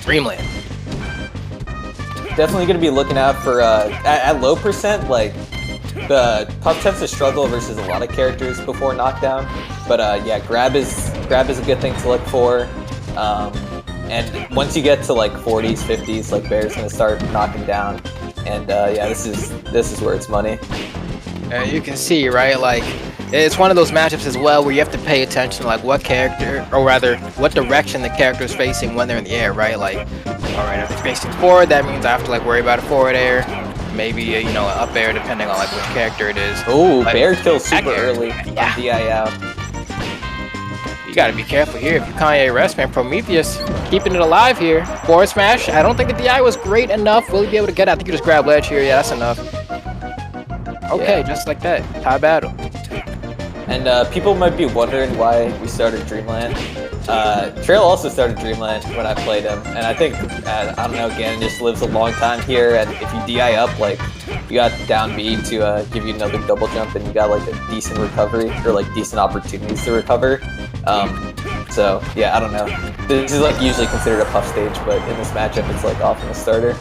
Dreamland. Definitely going to be looking out for at low percent, like the Puff tends to struggle versus a lot of characters before knockdown. But yeah, grab is a good thing to look for. And once you get to like 40s, 50s, like Bear's going to start knocking down. And yeah, this is where it's money. You can see, right? Like, it's one of those matchups as well where you have to pay attention to like what character, or rather, what direction the character is facing when they're in the air, right? Like, all right, if it's facing forward, that means I have to like worry about a forward air, maybe you know, an up air, depending on like which character it is. Oh, like, Bear kills super early on DI out. You gotta be careful here. If you Kanye rest, man, Prometheus keeping it alive here. Forward smash. I don't think the DI was great enough. Will he be able to get it? I think you just grab ledge here. Yeah, that's enough. Okay, just like that. Tie battle. And people might be wondering why we started Dreamland. Trail also started Dreamland when I played him, and I think, I don't know, Ganon just lives a long time here, and if you DI up, like, you got down B to give you another double jump, and you got like a decent recovery, or like decent opportunities to recover. So yeah, I don't know. This is like usually considered a Puff stage, but in this matchup it's like often a starter.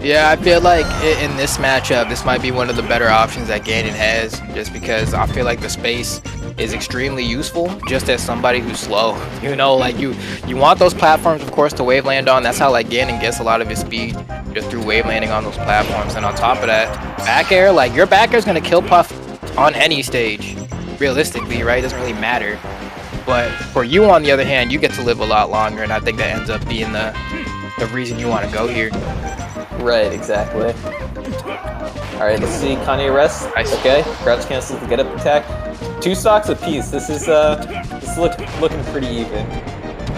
Yeah, I feel like in this matchup, this might be one of the better options that Ganon has, just because I feel like the space is extremely useful, just as somebody who's slow. You know, like you want those platforms, of course, to wave land on. That's how like Ganon gets a lot of his speed, just through wave landing on those platforms. And on top of that, back air, like your back air is gonna kill Puff on any stage, realistically, right? It doesn't really matter. But for you, on the other hand, you get to live a lot longer, and I think that ends up being the reason you want to go here. Right, exactly. Alright, let's see Kanye rest. Nice. Okay, crouch cancel to get up attack. 2 stocks apiece. This is looking pretty even.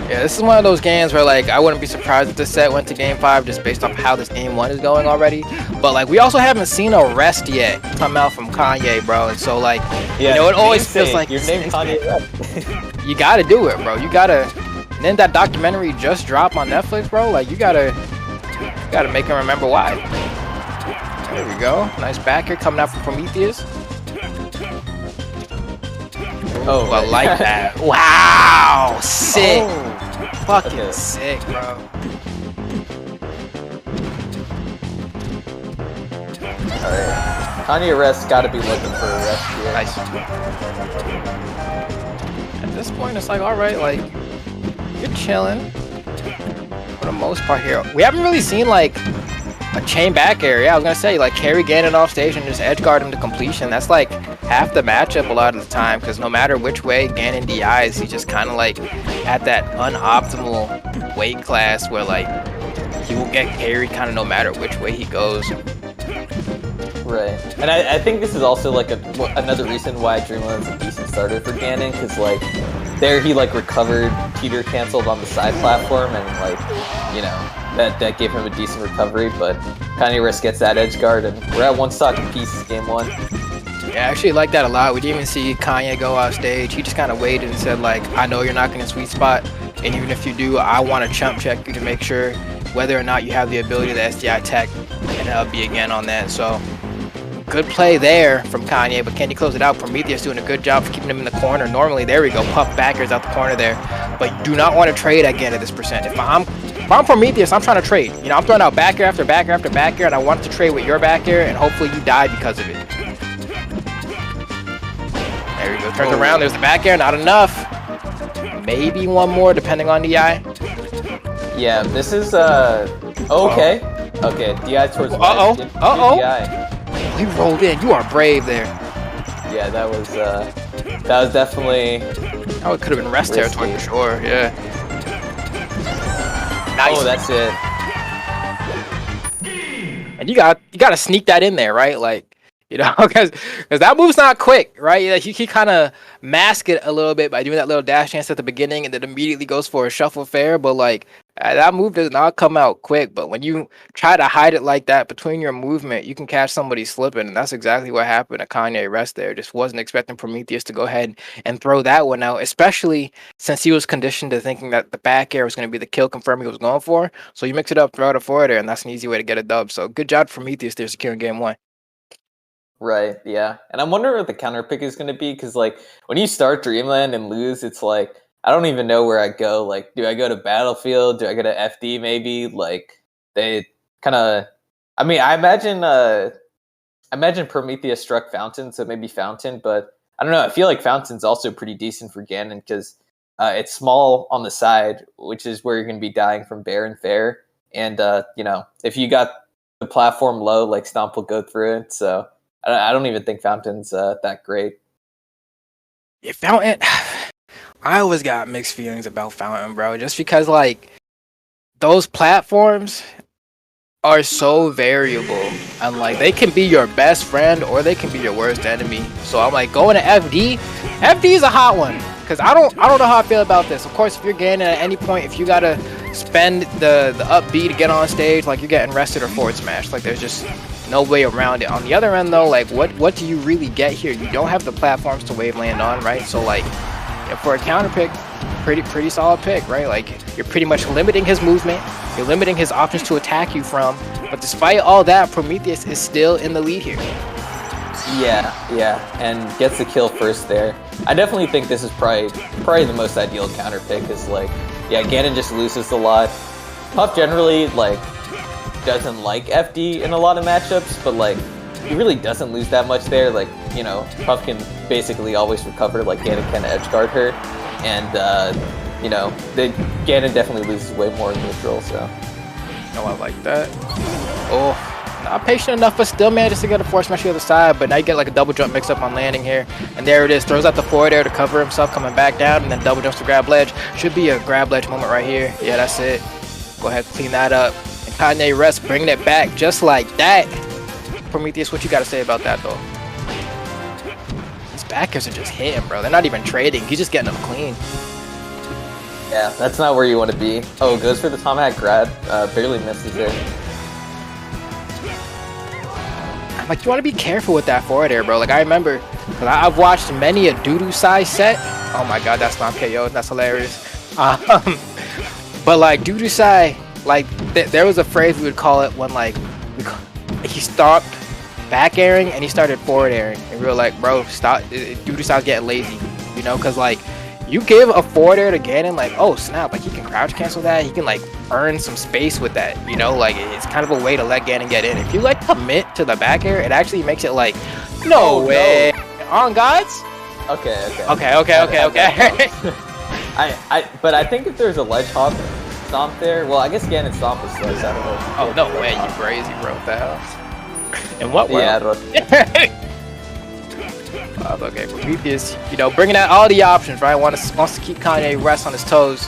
Yeah, this is one of those games where like I wouldn't be surprised if this set went to game 5 just based off how this game 1 is going already. But like we also haven't seen a rest yet come out from Kanye, bro. And so like, yeah, you know, it always feels like your name Kanye rest. You gotta do it, bro. You gotta. Didn't that documentary just drop on Netflix, bro? Like you gotta make him remember why. There we go. Nice back here coming out from Prometheus. Oh, I like that. Wow, sick. Oh. Fucking sick, bro. Alright. Kanye rest gotta be looking for a rest here. Nice. At this point, it's like, alright, like, you're chilling. For the most part here. We haven't really seen, like, a chain back air. Yeah, I was gonna say, like, carry Ganon off stage and just edge guard him to completion. That's, like, half the matchup a lot of the time, because no matter which way Ganon DIs, he's just kind of, like, at that unoptimal weight class where, like, he will get carried kind of no matter which way he goes. Right, and I think this is also like another reason why Dreamland's a decent starter for Ganon, because like there he like recovered, Peter canceled on the side platform, and like, you know, that gave him a decent recovery. But Kanye Risk gets that edge guard, and we're at 1 stock apiece game 1. Yeah, I actually like that a lot. We didn't even see Kanye go off stage. He just kind of waited and said like, I know you're not in a sweet spot, and even if you do, I want to chump check you to make sure whether or not you have the ability to SDI tech and LB again on that. So good play there from Kanye, but can he close it out? Prometheus doing a good job of keeping him in the corner. Normally, there we go, Puff backers out the corner there. But you do not want to trade again at this percent. If I'm Prometheus, I'm trying to trade. You know, I'm throwing out back air after back air after back air, and I want to trade with your back air, and hopefully you die because of it. There we go, turns around, there's the back air, not enough. Maybe one more, depending on DI. Yeah, this is, okay. Okay, DI towards DI. You rolled in. You are brave there. Yeah, that was definitely. Oh, it could have been rest territory for sure. Yeah. Nice. Oh, that's it. And you gotta sneak that in there, right? Like, you know, because that move's not quick, right? Like, he kind of mask it a little bit by doing that little dash dance at the beginning, and then immediately goes for a shuffle fair. But like, that move does not come out quick. But when you try to hide it like that between your movement, you can catch somebody slipping, and that's exactly what happened to Kanye rest there. Just wasn't expecting Prometheus to go ahead and throw that one out, especially since he was conditioned to thinking that the back air was going to be the kill confirm he was going for. So you mix it up, throw out a forward air, and that's an easy way to get a dub. So good job, Prometheus there, securing game 1. Right, yeah. And I'm wondering what the counter pick is going to be, because like when you start Dreamland and lose, it's like, I don't even know where I go. Like, do I go to Battlefield? Do I go to FD? Maybe like they kind of. I mean, I imagine Prometheus struck Fountain, so maybe Fountain. But I don't know. I feel like Fountain's also pretty decent for Ganon because it's small on the side, which is where you're going to be dying from Bear and Fair. And if you got the platform low, like Stomp will go through it. So I don't even think Fountain's that great. Yeah, Fountain. I always got mixed feelings about Fountain, bro. Just because like those platforms are so variable, and like they can be your best friend or they can be your worst enemy. So I'm like going to FD. FD is a hot one because I don't know how I feel about this. Of course, if you're gaining at any point, if you gotta spend the up B to get on stage, like you're getting rested or forward smashed. Like there's just no way around it. On the other end though, like what do you really get here? You don't have the platforms to wave land on, right? So like for a counter pick, pretty solid pick, right? Like you're pretty much limiting his movement, you're limiting his options to attack you from. But despite all that, Prometheus is still in the lead here. Yeah, and gets the kill first there. I definitely think this is probably the most ideal counter pick. Is like, yeah, Ganon just loses a lot. Puff generally like doesn't like FD in a lot of matchups, but like he really doesn't lose that much there. Like, Puff can basically always recover, like Ganon can edge guard her, and Ganon definitely loses way more in neutral. So, I like that. Oh, not patient enough, but still manages to get a force smash to the other side. But now you get like a double jump mix up on landing here, and there it is. Throws out the forward air to cover himself, coming back down, and then double jumps to grab ledge. Should be a grab ledge moment right here. Yeah, that's it. Go ahead, clean that up. And Kanye rests, bringing it back just like that. Prometheus, what you got to say about that though? These backers are just hitting, bro. They're not even trading. He's just getting them clean. Yeah, that's not where you want to be. Oh, goes for the Tomahawk grab. Barely misses it. I'm like, you want to be careful with that forward air, bro. Like, I remember, because I've watched many a doo-doo size set. Oh my god, that's not KO. That's hilarious. But like, doo-doo sai, like, there was a phrase we would call it when, like, he stopped back airing and he started forward airing. And we were like, bro, stop. Doo-doo sai's getting lazy, because, like, you give a forward air to Ganon, like, oh snap, like he can crouch cancel that, he can like earn some space with that, like it's kind of a way to let Ganon get in. If you like commit to the back air, it actually makes it like, no way. On gods? Okay. But I think if there's a ledge hop stomp there, well, I guess Ganon stomp was slice, I don't know. Oh no way, you crazy, bro. What the hell? In what way? Yeah, I don't okay, Prometheus, bringing out all the options, right? Wants to keep Kanye rest on his toes.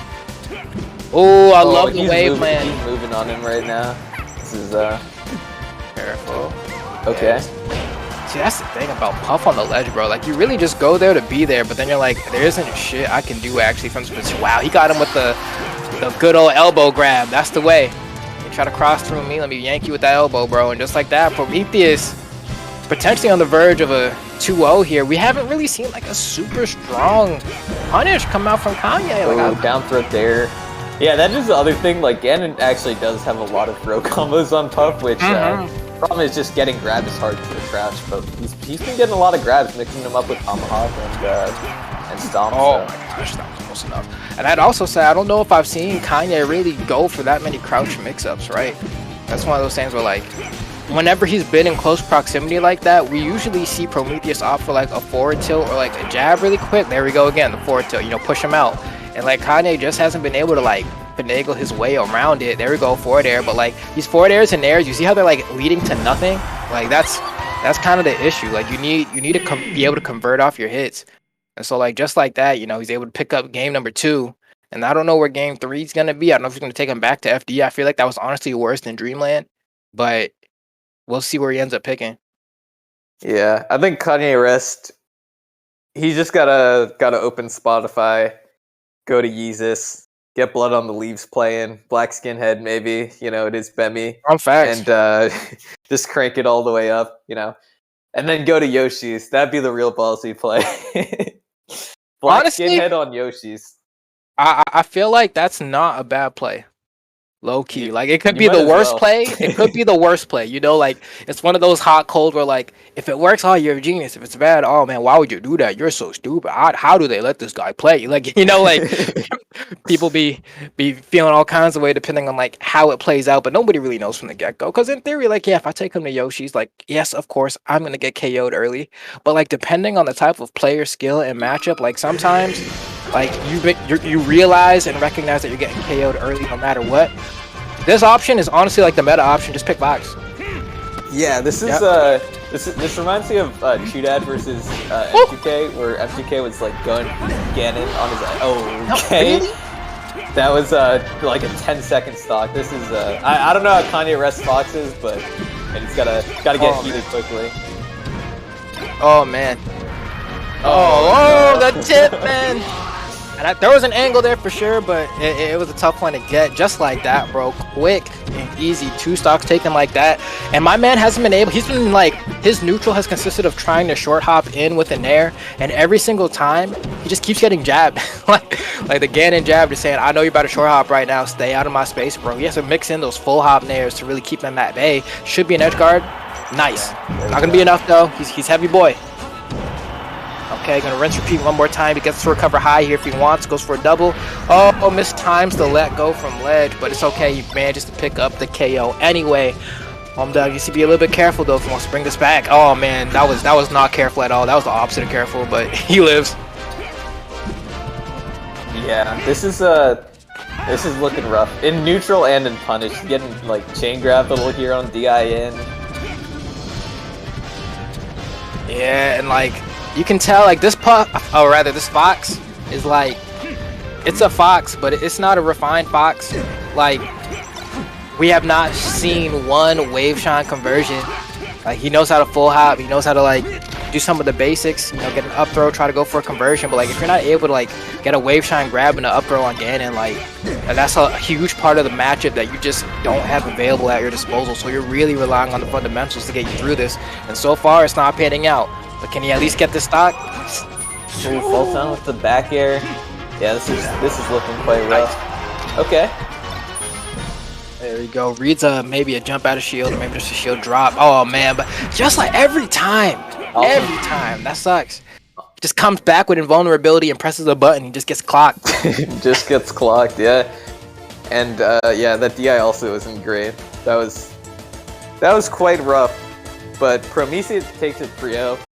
Oh, I love the wave land. He's moving on him right now. This is careful. Okay. Yeah. See, that's the thing about Puff on the ledge, bro. Like, you really just go there to be there, but then you're like, there isn't shit I can do actually from this position. Wow, he got him with the good old elbow grab. That's the way. You try to cross through me, let me yank you with that elbow, bro. And just like that, Prometheus potentially on the verge of a 2-0 here. We haven't really seen like a super strong punish come out from Kanye. Like, down throw there. Yeah, that is the other thing. Like, Ganon actually does have a lot of throw combos on Puff, which problem is just getting grabbed is hard to crouch. But he's been getting a lot of grabs, mixing them up with Tomahawk and Stomp. Oh my gosh, that was close enough. And I'd also say I don't know if I've seen Kanye really go for that many crouch mix-ups, right? That's one of those things where like, whenever he's been in close proximity like that, we usually see Prometheus opt for like a forward tilt or like a jab really quick. There we go again, the forward tilt, push him out. And like Kanye just hasn't been able to like finagle his way around it. There we go, forward air. But like these forward airs and airs, you see how they're like leading to nothing? Like that's kind of the issue. Like you need to be able to convert off your hits. And so like just like that, he's able to pick up game number 2. And I don't know where game 3 is gonna be. I don't know if he's gonna take him back to FD. I feel like that was honestly worse than Dreamland. But we'll see where he ends up picking. Yeah, I think Kanye Rest, he's just gotta open Spotify, go to Yeezus, get Blood on the Leaves playing, Black Skinhead maybe, it is BEMI. On facts. And just crank it all the way up, and then go to Yoshi's. That'd be the real ballsy play. Black Honestly, Skinhead on Yoshi's. I feel like that's not a bad play. Low key, like it could You be might the as worst well. play. It could be the worst play. You know, like it's one of those hot cold where like if it works, oh you're a genius. If it's bad, oh man, why would you do that? You're so stupid. How do they let this guy play? Like like people be feeling all kinds of way depending on like how it plays out. But nobody really knows from the get go. Because in theory, like yeah, if I take him to Yoshi's, like yes, of course I'm gonna get KO'd early. But like depending on the type of player skill and matchup, like sometimes like you realize and recognize that you're getting KO'd early no matter what. This option is honestly like the meta option. Just pick Vox. Yeah, this is Yep. this reminds me of Chudad versus M2K, where M2K was like going Ganon on his. Oh, okay. Really? That was like a 10-second stock. This is I don't know how Kanye rests foxes, but and he's gotta get heated quickly. Oh man. Oh, no. the tip, man. And there was an angle there for sure, but it was a tough one to get. Just like that, bro. Quick and easy. 2 stocks taken like that. And my man hasn't been able. He's been like his neutral has consisted of trying to short hop in with an air, and every single time he just keeps getting jabbed. like the Ganon jab, just saying, "I know you're about to short hop right now. Stay out of my space, bro." He has to mix in those full hop nairs to really keep him at bay. Should be an edge guard. Nice. Not gonna be enough though. He's heavy boy. Okay, gonna rinse repeat one more time. He gets to recover high here if he wants. Goes for a double. Oh, mistimes the let go from ledge, but it's okay. He manages to pick up the KO anyway. Doug, you need to be a little bit careful though if he wants to bring this back. Oh man, that was not careful at all. That was the opposite of careful, but he lives. Yeah, this is looking rough in neutral and in punish. Getting like chain grabbed a little here on DIN. Yeah, and like you can tell, like this this fox is like it's a fox, but it's not a refined fox. Like we have not seen one wave shine conversion. Like he knows how to full hop, he knows how to like do some of the basics, you know, get an up throw, try to go for a conversion. But like if you're not able to like get a wave shine grab and an up throw on Ganon, like that's a huge part of the matchup that you just don't have available at your disposal. So you're really relying on the fundamentals to get you through this. And so far it's not panning out. But can he at least get this stock? Ooh, falls down with the back air. Yeah, this is looking quite rough. Okay. There we go. Reads maybe a jump out of shield, or maybe just a shield drop. Oh man, but just like every time, that sucks. Just comes back with invulnerability and presses a button. He just gets clocked. Just gets clocked, yeah. And yeah, that DI also isn't great. That was quite rough. But Prometheus takes it 3-0.